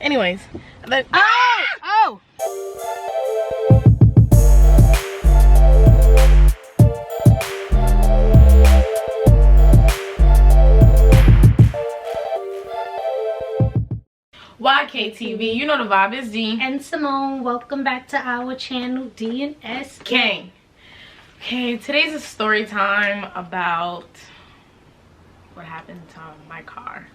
Anyways, oh! YKTV, you know the vibe. Is D and Simone. Welcome back to our channel, D and S Gang. Okay, today's a story time about what happened to my car.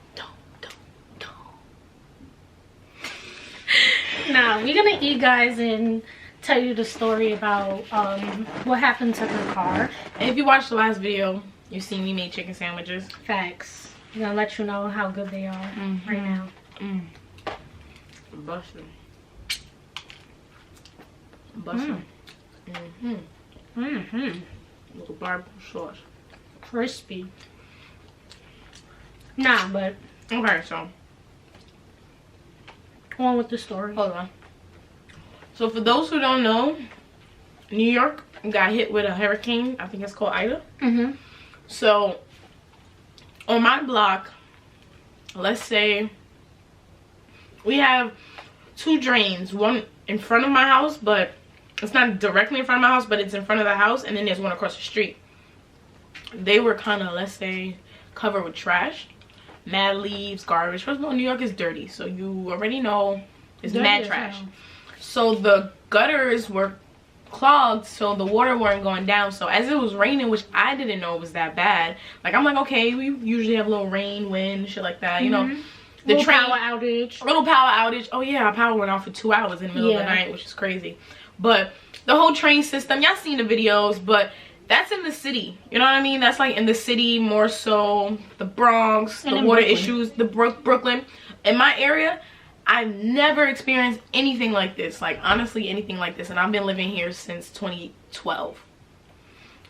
Nah, we're gonna eat, guys, and tell you the story about what happened to her car. And if you watched the last video, you seen me make chicken sandwiches. Facts. I'm gonna let you know how good they are right now. Bustin'. Little barbecue sauce. Crispy. Nah, but Okay, so on with the story. hold on. So for those who don't know, New York got hit with a hurricane. I think it's called Ida. So on my block, let's say we have two drains, one in front of my house, but it's not directly in front of my house, but it's in front of the house, and then there's one across the street. They were kind of, let's say, covered with trash, mad leaves, garbage. First of all, New York is dirty, so you already know it's mad trash. So the gutters were clogged, so the water weren't going down. So as it was raining, which I didn't know it was that bad, like I'm like, okay, we usually have a little rain, wind, shit like that, you know. The little power outage. Little power outage. Oh yeah, our power went off for 2 hours in the middle of the night, which is crazy. But the whole train system, y'all seen the videos, but that's in the city. You know what I mean? That's like in the city, more so the Bronx, the water issues, the Brooklyn. In my area, I've never experienced anything like this. Like honestly, anything like this. And I've been living here since 2012.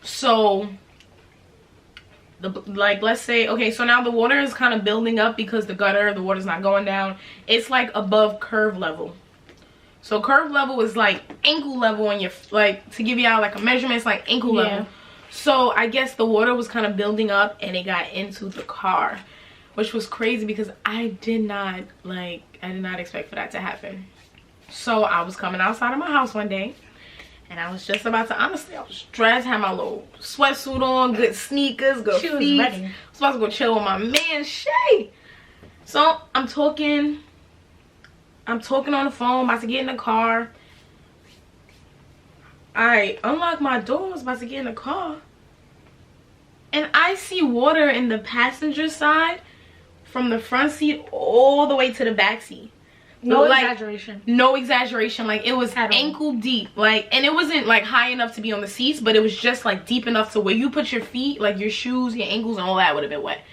So like, let's say, okay, so now the water is kind of building up because the water's not going down. It's like above curve level. So curve level is like ankle level, and you're like, to give you out like a measurement, it's like ankle level. So I guess the water was kind of building up and it got into the car, which was crazy because I did not expect for that to happen. So I was coming outside of my house one day, and I was just about to, honestly, I was dressed, had my little sweatsuit on, good sneakers, good feet. She was ready. I was about to go chill with my man, Shay. So I'm talking on the phone, about to get in the car. I unlock my door, I was about to get in the car. And I see water in the passenger side from the front seat all the way to the back seat. No exaggeration. No exaggeration. Like it was ankle deep. Like, and it wasn't like high enough to be on the seats, but it was just like deep enough to where you put your feet, like your shoes, your ankles, and all that would have been wet.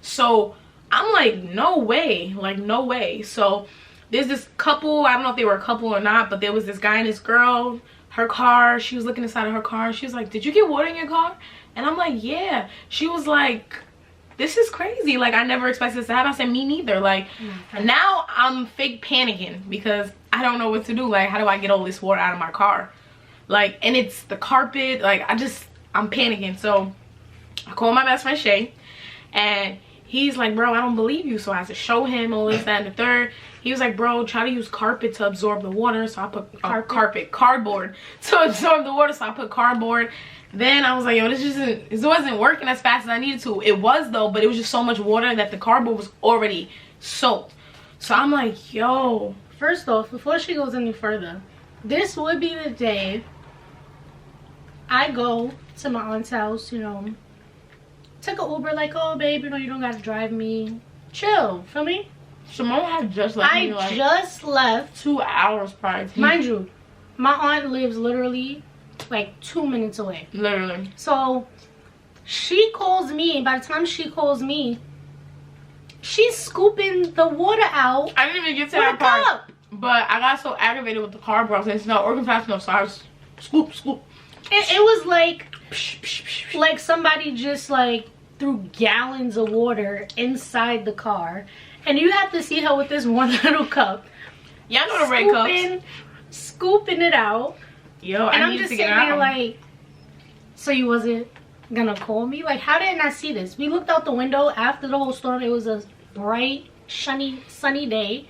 So I'm like, no way. Like, no way. So there's this couple, I don't know if they were a couple or not, but there was this guy and this girl, her car, she was looking inside of her car, and she was like, did you get water in your car? And I'm like, yeah. She was like, this is crazy. Like, I never expected this to happen. I said, me neither. Like, now I'm fake panicking because I don't know what to do. Like, how do I get all this water out of my car? Like, and it's the carpet. Like, I'm panicking. So I called my best friend Shay, and he's like, bro, I don't believe you. So I had to show him all this, that, and the third. He was like, bro, try to use carpet to absorb the water. So I put cardboard to absorb the water. So I put cardboard. Then I was like, yo, this wasn't working as fast as I needed to. It was though, but it was just so much water that the cardboard was already soaked. So I'm like, yo. First off, before she goes any further, this would be the day I go to my aunt's house, you know, take an Uber, like, oh babe, you know, you don't gotta drive me. Chill, feel me? Simone had just left me, like, just left 2 hours prior to. Mind you, my aunt lives literally like 2 minutes away. Literally. So she calls me, and by the time she calls me, she's scooping the water out. I didn't even get to that part. But I got so aggravated with the cardboard, and it's not working fast enough, so I was scoop. It was like somebody just like threw gallons of water inside the car, and you have to see her with this one little cup. Y'all know the red cups. Scooping it out. Yo, and I'm just sitting there like, so you wasn't gonna call me? Like, how did I not see this? We looked out the window after the whole storm. It was a bright, sunny day.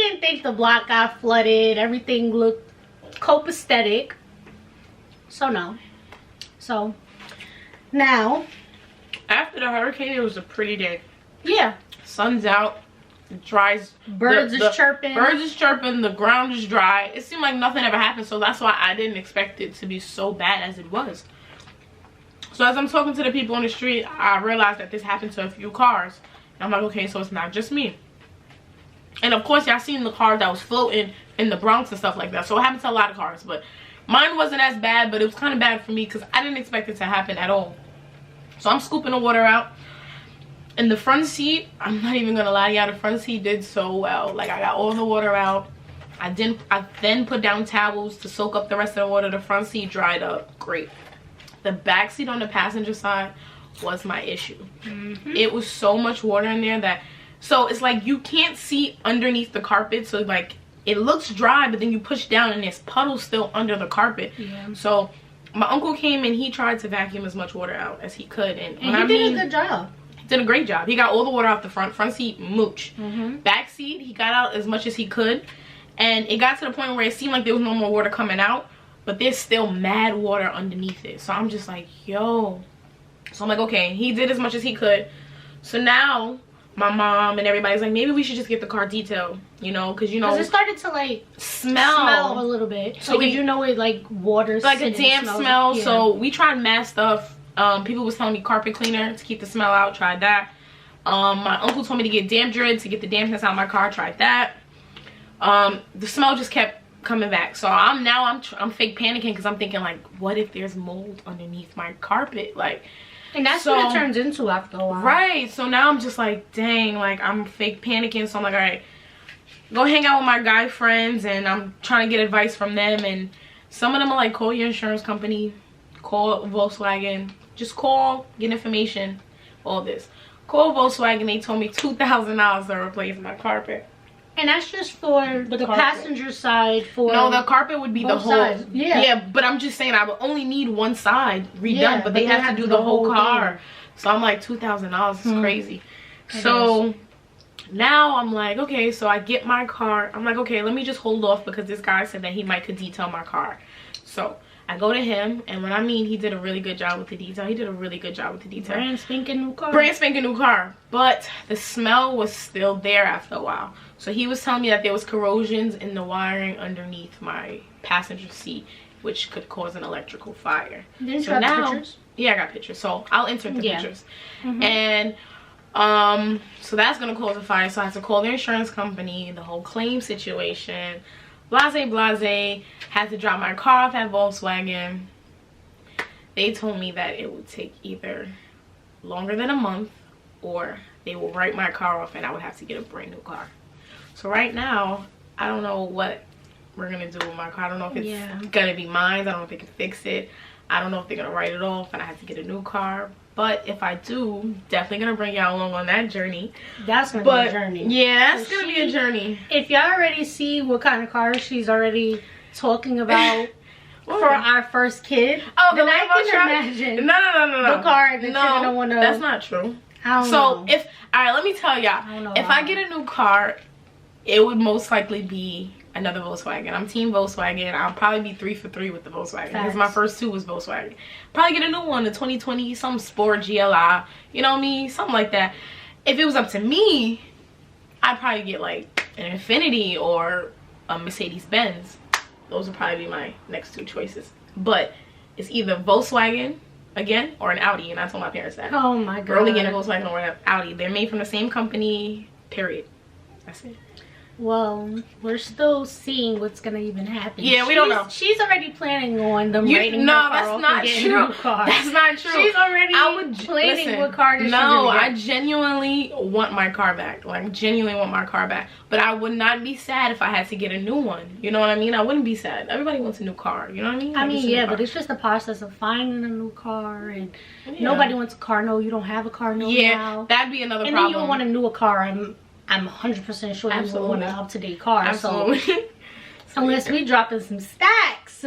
didn't think the block got flooded. Everything looked copacetic. So no. So now, after the hurricane, it was a pretty day. Yeah. Sun's out. It dries. Birds is chirping. Birds is chirping. The ground is dry. It seemed like nothing ever happened. So that's why I didn't expect it to be so bad as it was. So as I'm talking to the people on the street, I realized that this happened to a few cars. And I'm like, okay, so it's not just me. And of course, y'all seen the car that was floating in the Bronx and stuff like that. So it happened to a lot of cars. But mine wasn't as bad, but it was kind of bad for me because I didn't expect it to happen at all. So I'm scooping the water out. In the front seat, I'm not even gonna lie to y'all, the front seat did so well. Like, I got all the water out. I then put down towels to soak up the rest of the water. The front seat dried up great. The back seat on the passenger side was my issue. It was so much water in there that, so it's like you can't see underneath the carpet. So like it looks dry, but then you push down and there's puddles still under the carpet. Yeah. So my uncle came and he tried to vacuum as much water out as he could, and he did a good job. Did a great job. He got all the water off the front seat, mooch. Back seat, he got out as much as he could, and it got to the point where it seemed like there was no more water coming out, but there's still mad water underneath it. So I'm just like, yo. So I'm like, okay, he did as much as he could. So now my mom and everybody's like, maybe we should just get the car detailed, you know, because you know, it started to like smell a little bit. So like, you know, it like water, like a damp smell. Yeah. So we tried mad stuff. People was telling me carpet cleaner to keep the smell out. Tried that. My uncle told me to get damp dread to get the dampness out of my car. Tried that. The smell just kept coming back. So I'm fake panicking because I'm thinking like, what if there's mold underneath my carpet? Like, and that's what it turns into after a while. Right. So now I'm just like, dang, like I'm fake panicking. So I'm like, all right, go hang out with my guy friends, and I'm trying to get advice from them. And some of them are like, call your insurance company, call Volkswagen. Just call, get information, all this. Call Volkswagen, they told me $2,000 to replace my carpet. And that's just for the passenger side. For no, the carpet would be the whole sides. Yeah, but I'm just saying I would only need one side redone, but they have to do the whole car. So I'm like, $2,000 is crazy. So now I'm like, okay, so I get my car. I'm like, okay, let me just hold off because this guy said that he could detail my car. So I go to him, and when I mean he did a really good job with the detail, he did a really good job with the detail. Brand spanking new car. Brand spanking new car. But the smell was still there after a while. So he was telling me that there was corrosions in the wiring underneath my passenger seat, which could cause an electrical fire. Didn't you have pictures? Yeah, I got pictures. So I'll insert the pictures. And so that's gonna cause a fire. So I have to call the insurance company, the whole claim situation. Blase, had to drop my car off at Volkswagen. They told me that it would take either longer than a month, or they will write my car off and I would have to get a brand new car. So right now, I don't know what we're gonna do with my car. I don't know if it's gonna be mine. I don't know if they can fix it. I don't know if they're gonna write it off and I have to get a new car. But if I do, definitely gonna bring y'all along on that journey. That's gonna be a journey. Yeah, that's gonna be a journey. If y'all already see what kind of car she's already talking about for our first kid, oh, the then I can imagine. No. The car that you're gonna wanna. That's not true. I don't know. If alright, let me tell y'all. If I get a new car, it would most likely be another Volkswagen. I'm team Volkswagen. I'll probably be 3 for 3 with the Volkswagen because my first 2 was Volkswagen. Probably get a new one, the 2020, some Sport GLI, you know what I mean, something like that. If it was up to me, I'd probably get like an Infiniti or a Mercedes Benz. Those would probably be my next 2 choices. But it's either Volkswagen again or an Audi, and I told my parents that. Oh my god. We're only getting a Volkswagen or an Audi. They're made from the same company, period. That's it. Well, we're still seeing what's gonna even happen. Yeah, we don't know. She's already planning on them writing her car off and getting a new car. That's not true. She's already planning what car she's gonna get. I genuinely want my car back. Like, genuinely want my car back. But I would not be sad if I had to get a new one. You know what I mean? I wouldn't be sad. Everybody wants a new car. You know what I mean? I mean, yeah, but it's just the process of finding a new car, and nobody wants a car. No, you don't have a car. No, now. That'd be another problem. And then you don't want a newer car. I'm 100% sure you will want an up-to-date car. Absolutely. So unless we dropping some stacks,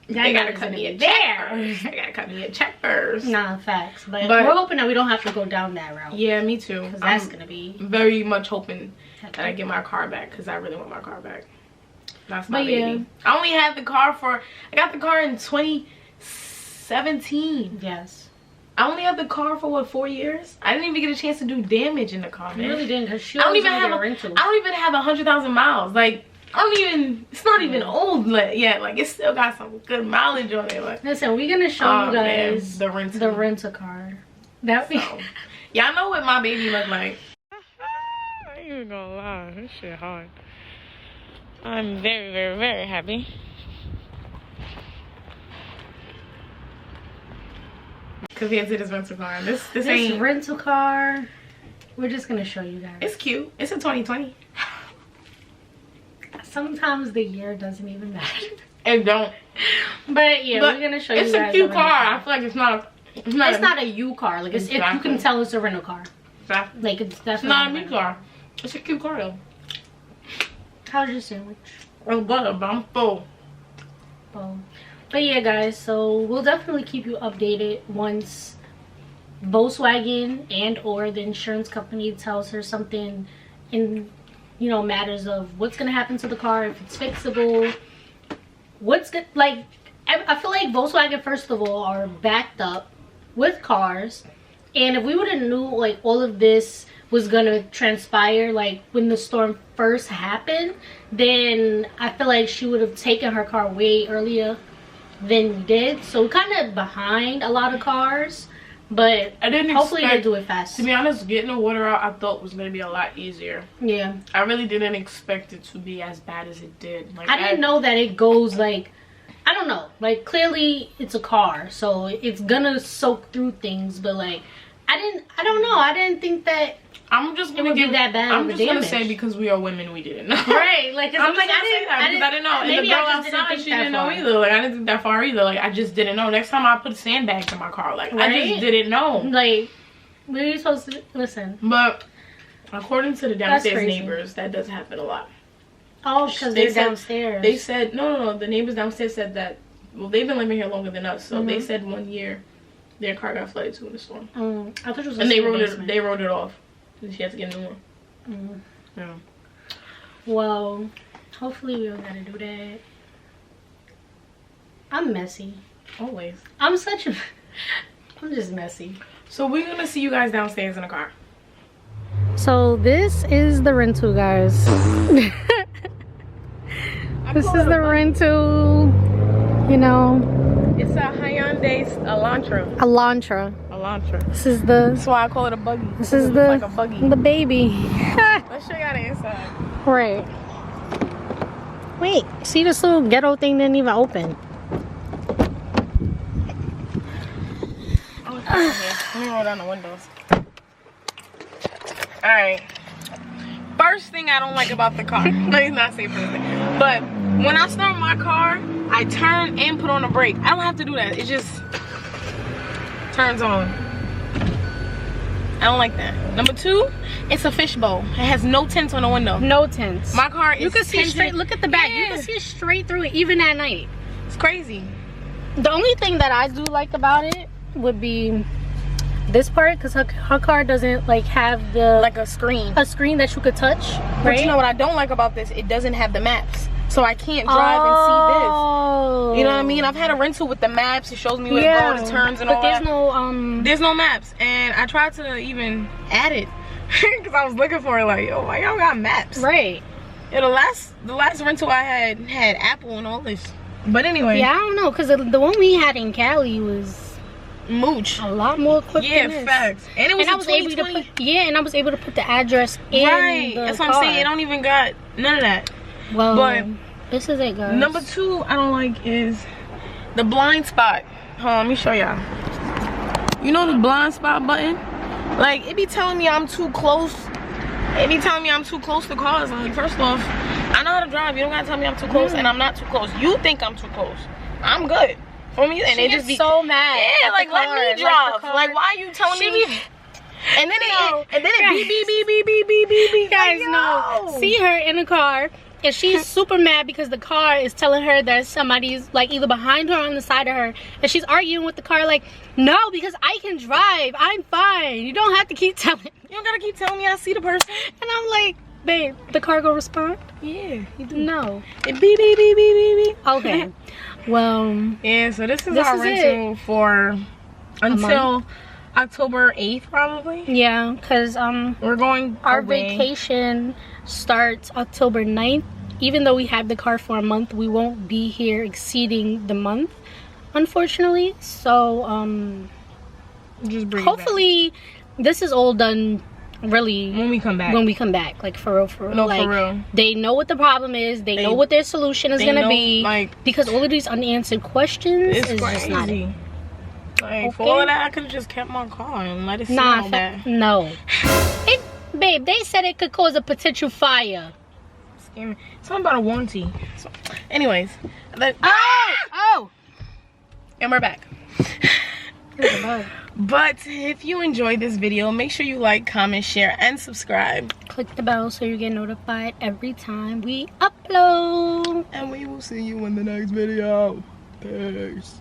They gotta cut me a check first. They gotta cut me a check first. Nah, facts. But we're hoping that we don't have to go down that route. Yeah, me too. Because that's gonna be very much hoping that I get my car back, because I really want my car back. That's my baby. I only had the car I got the car in 2017. Yes. I only had the car for what, 4 years? I didn't even get a chance to do damage in the car, man. You really didn't, because I don't even have 100,000 miles. Like, it's not even old yet. Like, it still got some good mileage on it. Like, listen, we're gonna show you guys the rental car. That y'all know what my baby look like. I ain't even gonna lie, this shit hard. I'm very, very, very happy. Compared to this rental car. This ain't rental car. We're just gonna show you guys. It's cute. It's a 2020. Sometimes the year doesn't even matter. It don't. But yeah, we're gonna show you guys. It's a cute car. I feel like it's not a U car. Like it's, you can tell it's a rental car. Exactly. Like it's definitely not a me car. It's a cute car though. How's your sandwich? It's butter, but I'm full. Oh. But yeah, guys, so we'll definitely keep you updated once Volkswagen and or the insurance company tells her something in, you know, matters of what's gonna happen to the car, if it's fixable, what's good. Like, I feel like Volkswagen, first of all, are backed up with cars, and if we would have knew like all of this was gonna transpire like when the storm first happened, then I feel like she would have taken her car way earlier than we did. So we're kind of behind a lot of cars, but hopefully they do it fast. To be honest, getting the water out I thought was going to be a lot easier. Yeah, I really didn't expect it to be as bad as it did. Like, I didn't know that it goes like, I don't know, like clearly it's a car, so it's gonna soak through things, but like I don't know, I didn't think that I'm just gonna give that bad. I'm just gonna say, because we are women, we didn't know. Right? Like, I'm like, I didn't know. And the girl outside, she didn't know either. Like, I didn't think that far either. Like, I just didn't know. Next time I put sandbags in my car, like, I just didn't know. Like, were you supposed to listen? But according to the downstairs neighbors, that does happen a lot. Oh, because they're downstairs. They said no. The neighbors downstairs said that. Well, they've been living here longer than us, so they said 1 year their car got flooded too in the storm. I thought it was. And they wrote it off. She has to get a new one. Yeah. Well, hopefully we don't gotta do that. I'm messy. Always. I'm just messy. So we're gonna see you guys downstairs in the car. So this is the rental, guys. This is the rental. You know. It's a Hyundai Elantra. Elantra. This is the. That's why I call it a buggy. This is the. Like a buggy. The baby. Let's show y'all the inside. Right. Wait. See, this little ghetto thing didn't even open. Let me roll down the windows. All right. First thing I don't like about the car. Let me not say first thing, but when I start my car, I turn and put on the brake. I don't have to do that. It just turns on. I don't like that. Number 2, it's a fishbowl. It has no tints on the window. No tints. My car is. You can see straight. Look at the back. Yeah. You can see straight through it, even at night. It's crazy. The only thing that I do like about it would be this part, because her car doesn't like have the a screen that you could touch. Right? But you know what I don't like about this? It doesn't have the maps. So I can't drive and see this. You know what I mean? I've had a rental with the maps. It shows me where to go, the turns and all that. But there's no maps. And I tried to even add it because I was looking for it. Like, yo, why y'all got maps? Right. Yeah, the last rental I had Apple and all this. But anyway. Yeah, I don't know, because the one we had in Cali was mooch. A lot more quick than this. Facts. And it was, and I was able to put, and I was able to put the address in the That's car. what I'm saying. It don't even got none of that. Well, but this is it, guys. Number 2 I don't like is the blind spot. Hold on, let me show y'all. You know the blind spot button? Like, it be telling me I'm too close. It be telling me I'm too close to cars. Like, first off, I know how to drive. You don't gotta tell me I'm too close, and I'm not too close. You think I'm too close. I'm good. For me, and she they just be so mad. Yeah, like, let me drive. Like, why are you telling me? And then it beep, beep, beep, beep, beep, beep, beep, beep. Guys, no. See her in a car And she's super mad because the car is telling her that somebody's like either behind her or on the side of her. And she's arguing with the car like, no, because I can drive. I'm fine. You don't have to keep telling me. You don't gotta keep telling me I see the person. And I'm like, babe, the car gonna respond? Yeah, you do. No. It beep, beep, beep, beep, beep, beep. Okay. Well. Yeah, so this is our rental for until October 8th probably. Yeah, because we're going our away. vacation starts October 9th. Even though we have the car for a month, we won't be here exceeding the month, unfortunately. So just bring hopefully this is all done really when we come back. Like for real. No, like, for real. They know what the problem is. They know what their solution is gonna be. Like, because all of these unanswered questions is just not it. Like, for all that, I could have just kept my car and let it sit all that. No. Babe, they said it could cause a potential fire. Something about a warranty. So, anyways. Oh! And we're back. But if you enjoyed this video, make sure you like, comment, share, and subscribe. Click the bell so you get notified every time we upload. And we will see you in the next video. Peace.